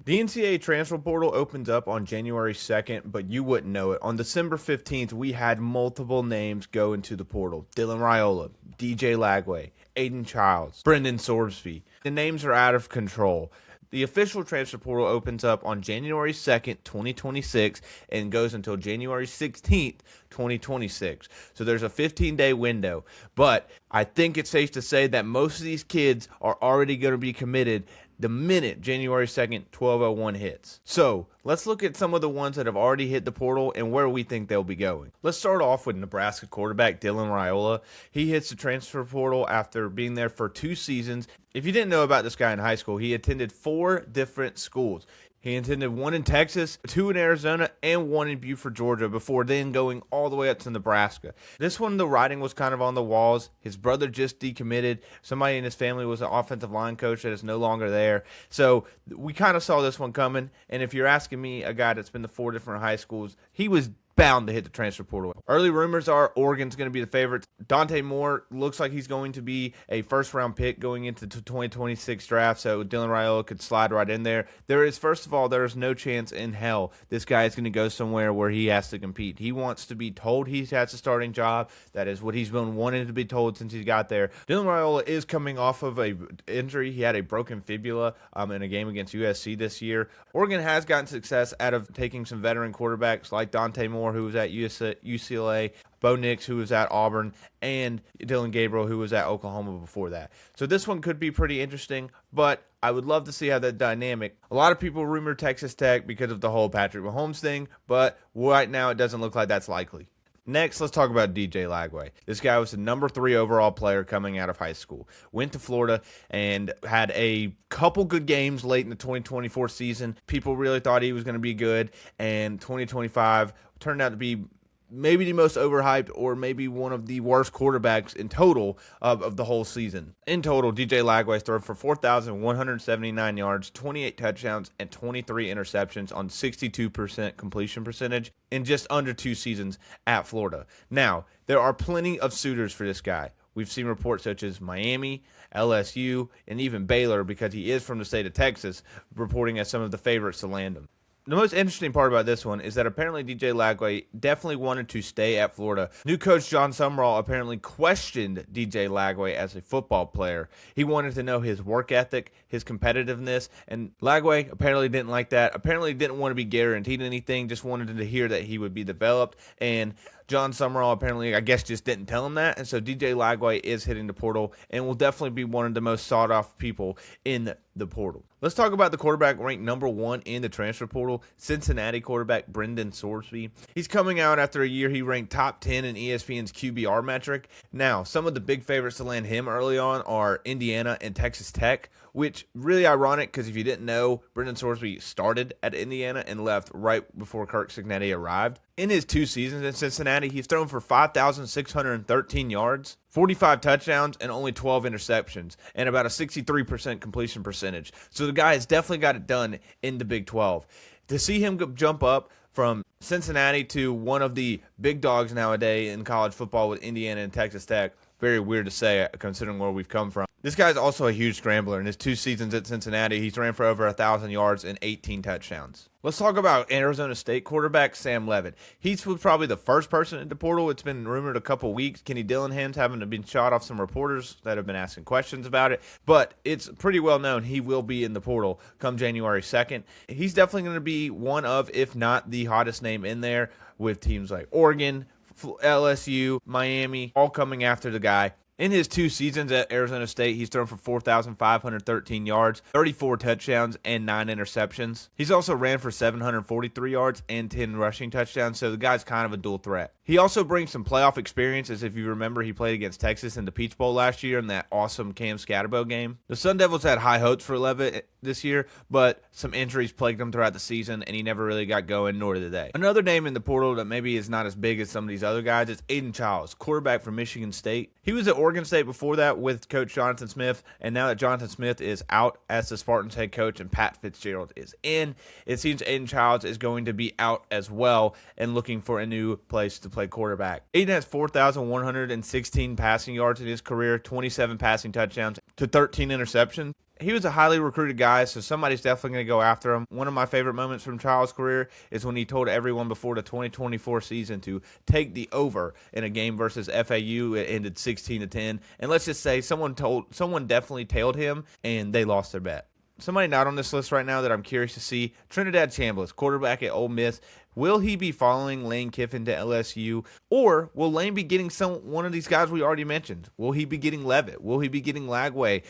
The NCAA transfer portal opens up on January 2nd, but you wouldn't know it. On December 15th, we had multiple names go into the portal. Dylan Raiola, DJ Lagway, Aiden Childs, Brendan Sorsby. The names are out of control. The official transfer portal opens up on January 2nd, 2026, and goes until January 16th, 2026. So there's a 15-day window. But I think it's safe to say that most of these kids are already going to be committed the minute January 2nd, 12:01 hits. So let's look at some of the ones that have already hit the portal and where we think they'll be going. Let's start off with Nebraska quarterback Dylan Raiola. He hits the transfer portal after being there for 2 seasons. If you didn't know about this guy in high school, he attended 4 different schools. He attended 1 in Texas, 2 in Arizona, and 1 in Beaufort, Georgia, before then going all the way up to Nebraska. This one, the writing was kind of on the walls. His brother just decommitted. Somebody in his family was an offensive line coach that is no longer there. So we kind of saw this one coming. And if you're asking me, a guy that's been to 4 different high schools, he was bound to hit the transfer portal. Early rumors are Oregon's going to be the favorite. Dante Moore looks like he's going to be a first-round pick going into the 2026 draft, so Dylan Raiola could slide right in there. First of all, there is no chance in hell this guy is going to go somewhere where he has to compete. He wants to be told he has a starting job. That is what he's been wanting to be told since he got there. Dylan Raiola is coming off of an injury. He had a broken fibula in a game against USC this year. Oregon has gotten success out of taking some veteran quarterbacks like Dante Moore, who was at UCLA, Bo Nix, who was at Auburn, and Dylan Gabriel, who was at Oklahoma before that. So this one could be pretty interesting, but I would love to see how that dynamic. A lot of people rumor Texas Tech because of the whole Patrick Mahomes thing, but right now it doesn't look like that's likely. Next, let's talk about DJ Lagway. This guy was the number 3 overall player coming out of high school. Went to Florida and had a couple good games late in the 2024 season. People really thought he was going to be good, and 2025 turned out to be maybe the most overhyped or maybe one of the worst quarterbacks in total of the whole season. In total, DJ Lagway threw for 4,179 yards, 28 touchdowns, and 23 interceptions on 62% completion percentage in just under 2 seasons at Florida. Now, there are plenty of suitors for this guy. We've seen reports such as Miami, LSU, and even Baylor, because he is from the state of Texas, reporting as some of the favorites to land him. The most interesting part about this one is that apparently DJ Lagway definitely wanted to stay at Florida. New coach John Sumrall apparently questioned DJ Lagway as a football player. He wanted to know his work ethic, his competitiveness, and Lagway apparently didn't like that. Apparently didn't want to be guaranteed anything, just wanted to hear that he would be developed, and John Sumrall apparently, I guess, just didn't tell him that, and so DJ Lagway is hitting the portal and will definitely be one of the most sought-after people in the portal. Let's talk about the quarterback ranked number 1 in the transfer portal, Cincinnati quarterback Brendan Sorsby. He's coming out after a year he ranked top 10 in ESPN's QBR metric. Now, some of the big favorites to land him early on are Indiana and Texas Tech, which really ironic because if you didn't know, Brendan Sorsby started at Indiana and left right before Kirk Cignetti arrived. In his 2 seasons in Cincinnati, he's thrown for 5,613 yards, 45 touchdowns, and only 12 interceptions, and about a 63% completion percentage. So the guy has definitely got it done in the Big 12. To see him jump up from Cincinnati to one of the big dogs nowadays in college football with Indiana and Texas Tech, very weird to say considering where we've come from. This guy's also a huge scrambler. In his 2 seasons at Cincinnati, he's ran for over 1,000 yards and 18 touchdowns. Let's talk about Arizona State quarterback Sam Levitt. He's probably the first person in the portal. It's been rumored a couple weeks. Kenny Dillingham having been shot off some reporters that have been asking questions about it. But it's pretty well known he will be in the portal come January 2nd. He's definitely going to be one of, if not the hottest name in there, with teams like Oregon, LSU, Miami, all coming after the guy. In his 2 seasons at Arizona State, he's thrown for 4,513 yards, 34 touchdowns, and 9 interceptions. He's also ran for 743 yards and 10 rushing touchdowns, so the guy's kind of a dual threat. He also brings some playoff experience, as if you remember, he played against Texas in the Peach Bowl last year in that awesome Cam Scatterbo game. The Sun Devils had high hopes for Levitt this year, but some injuries plagued him throughout the season, and he never really got going, nor did they. Another name in the portal that maybe is not as big as some of these other guys is Aiden Childs, quarterback from Michigan State. He was at Oregon State before that with Coach Jonathan Smith, and now that Jonathan Smith is out as the Spartans head coach and Pat Fitzgerald is in, it seems Aiden Childs is going to be out as well and looking for a new place to play quarterback. Aiden has 4,116 passing yards in his career, 27 passing touchdowns to 13 interceptions. he was a highly recruited guy, so somebody's definitely going to go after him. One of my favorite moments from Child's career is when he told everyone before the 2024 season to take the over in a game versus FAU. It ended 16-10, and let's just say someone definitely tailed him, and they lost their bet. Somebody not on this list right now that I'm curious to see, Trinidad Chambliss, quarterback at Ole Miss. Will he be following Lane Kiffin to LSU, or will Lane be getting one of these guys we already mentioned? Will he be getting Levitt? Will he be getting Lagway?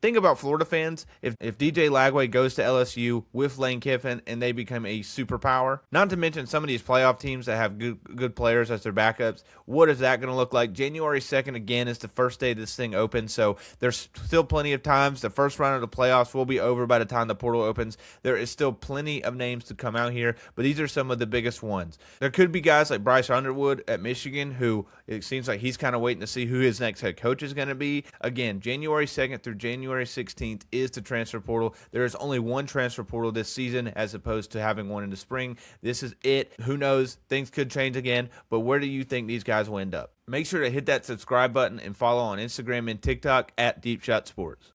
Think about Florida fans. If DJ Lagway goes to LSU with Lane Kiffin and they become a superpower, not to mention some of these playoff teams that have good players as their backups, what is that going to look like? January 2nd, again, is the first day this thing opens, so there's still plenty of times. The first round of the playoffs will be over by the time the portal opens. There is still plenty of names to come out here, but these are some of the biggest ones. There could be guys like Bryce Underwood at Michigan, who it seems like he's kind of waiting to see who his next head coach is going to be. Again, January 2nd through January 16th is the transfer portal. There is only one transfer portal this season as opposed to having one in the spring. This is it. Who knows? Things could change again, but where do you think these guys will end up? Make sure to hit that subscribe button and follow on Instagram and TikTok at Deep Shot Sports.